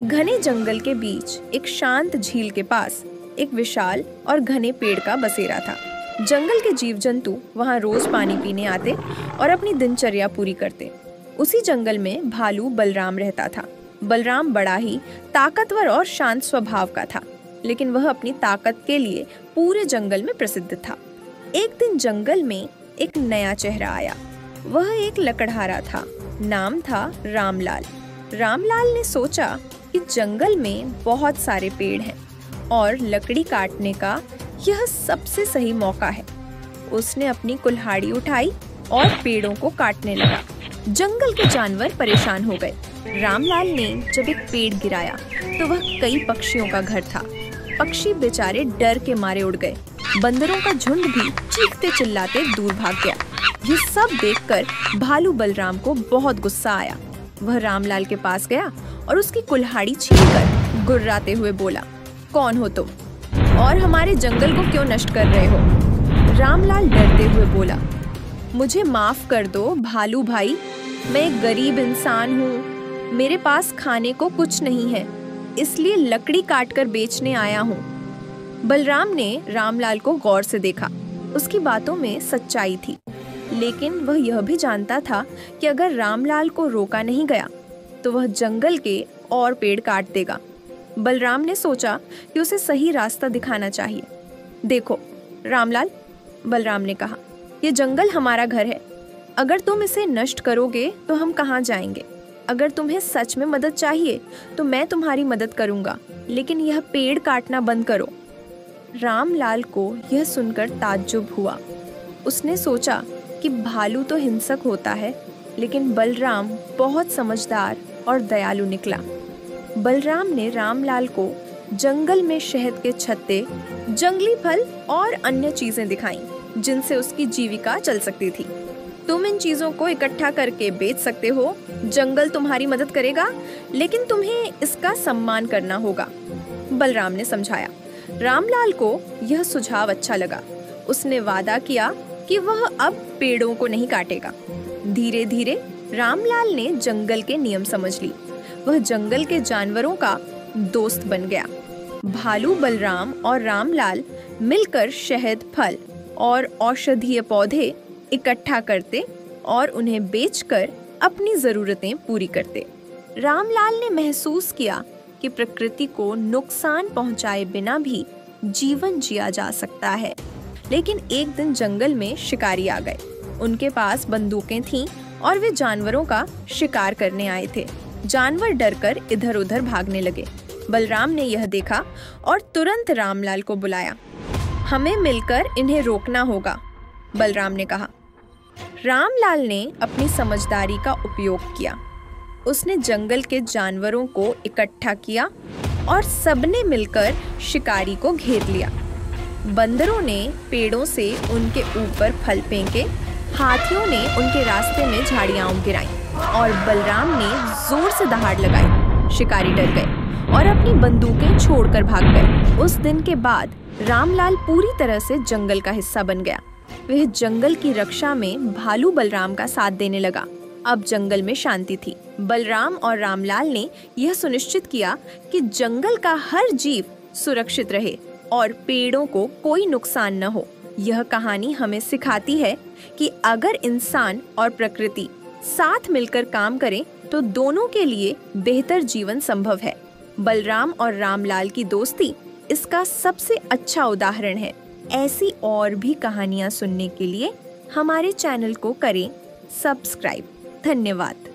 घने जंगल के बीच एक शांत झील के पास एक विशाल और घने पेड़ का बसेरा था। जंगल के जीव जंतु वहां रोज पानी पीने आते और अपनी दिनचर्या पूरी करते। उसी जंगल में भालू बलराम रहता था। बलराम बड़ा ही ताकतवर और शांत स्वभाव का था, लेकिन वह अपनी ताकत के लिए पूरे जंगल में प्रसिद्ध था। एक दिन जंगल में एक नया चेहरा आया। वह एक लकड़हारा था। नाम था रामलाल। रामलाल ने सोचा कि जंगल में बहुत सारे पेड़ हैं और लकड़ी काटने का यह सबसे सही मौका है। उसने अपनी कुल्हाड़ी उठाई और पेड़ों को काटने लगा। जंगल के जानवर परेशान हो गए। रामलाल ने जब एक पेड़ गिराया तो वह कई पक्षियों का घर था। पक्षी बेचारे डर के मारे उड़ गए। बंदरों का झुंड भी चीखते चिल्लाते दूर भाग गया। ये सब देखकर भालू बलराम को बहुत गुस्सा आया। वह रामलाल के पास गया और उसकी कुल्हाड़ी छीनकर गुर्राते हुए बोला, कौन हो तुम और हमारे जंगल को क्यों नष्ट कर रहे हो? रामलाल डरते हुए बोला, मुझे माफ कर दो भालू भाई, मैं एक गरीब इंसान हूँ। मेरे पास खाने को कुछ नहीं है, इसलिए लकड़ी काटकर बेचने आया हूँ। बलराम ने रामलाल को गौर से देखा। उसकी बातों में सच्चाई थी, लेकिन वह यह भी जानता था कि अगर रामलाल को रोका नहीं गया तो वह जंगल के और पेड़ काट देगा। बलराम ने सोचा कि उसे सही रास्ता दिखाना चाहिए। देखो रामलाल, बलराम ने कहा, ये जंगल हमारा घर है। अगर तुम इसे नष्ट करोगे तो हम कहाँ जाएंगे? अगर तुम्हें सच में मदद चाहिए तो मैं तुम्हारी मदद करूंगा, लेकिन यह पेड़ काटना बंद करो। रामलाल को यह सुनकर ताज्जुब हुआ। उसने सोचा कि भालू तो हिंसक होता है, लेकिन बलराम बहुत समझदार और दयालु निकला। बलराम ने रामलाल को जंगल में शहद के छत्ते, जंगली फल और अन्य चीजें दिखाईं, जिनसे उसकी जीविका चल सकती थी। तुम इन चीजों को इकट्ठा करके बेच सकते हो। जंगल तुम्हारी मदद करेगा, लेकिन तुम्हें इसका सम्मान करना होगा, बलराम ने समझाया। रामलाल को यह सुझाव अच्छा लगा। उसने वादा किया कि वह अब पेड़ों को नहीं काटेगा। धीरे धीरे रामलाल ने जंगल के नियम समझ ली। वह जंगल के जानवरों का दोस्त बन गया। भालू बलराम और रामलाल मिलकर शहद, फल और औषधीय पौधे इकट्ठा करते और उन्हें बेचकर अपनी जरूरतें पूरी करते। रामलाल ने महसूस किया कि प्रकृति को नुकसान पहुंचाए बिना भी जीवन जिया जा सकता है। लेकिन एक दिन जंगल में शिकारी आ गए। उनके पास बंदूकें थीं और वे जानवरों का शिकार करने आए थे। जानवर डरकर इधर उधर भागने लगे। बलराम ने यह देखा और तुरंत रामलाल को बुलाया। हमें मिलकर इन्हें रोकना होगा, बलराम ने कहा। रामलाल ने अपनी समझदारी का उपयोग किया। उसने जंगल के जानवरों को इकट्ठा किया और सबने मिलकर शिकारी को घेर लिया। बंदरों ने पेड़ों से उनके ऊपर फल फेंके, हाथियों ने उनके रास्ते में झाड़ियां गिराईं और बलराम ने जोर से दहाड़ लगाई। शिकारी डर गए और अपनी बंदूकें छोड़कर भाग गए। उस दिन के बाद रामलाल पूरी तरह से जंगल का हिस्सा बन गया। वह जंगल की रक्षा में भालू बलराम का साथ देने लगा। अब जंगल में शांति थी। बलराम और रामलाल ने यह सुनिश्चित किया कि जंगल का हर जीव सुरक्षित रहे और पेड़ों को कोई नुकसान न हो। यह कहानी हमें सिखाती है कि अगर इंसान और प्रकृति साथ मिलकर काम करें तो दोनों के लिए बेहतर जीवन संभव है। बलराम और रामलाल की दोस्ती इसका सबसे अच्छा उदाहरण है। ऐसी और भी कहानियां सुनने के लिए हमारे चैनल को करें सब्सक्राइब। धन्यवाद।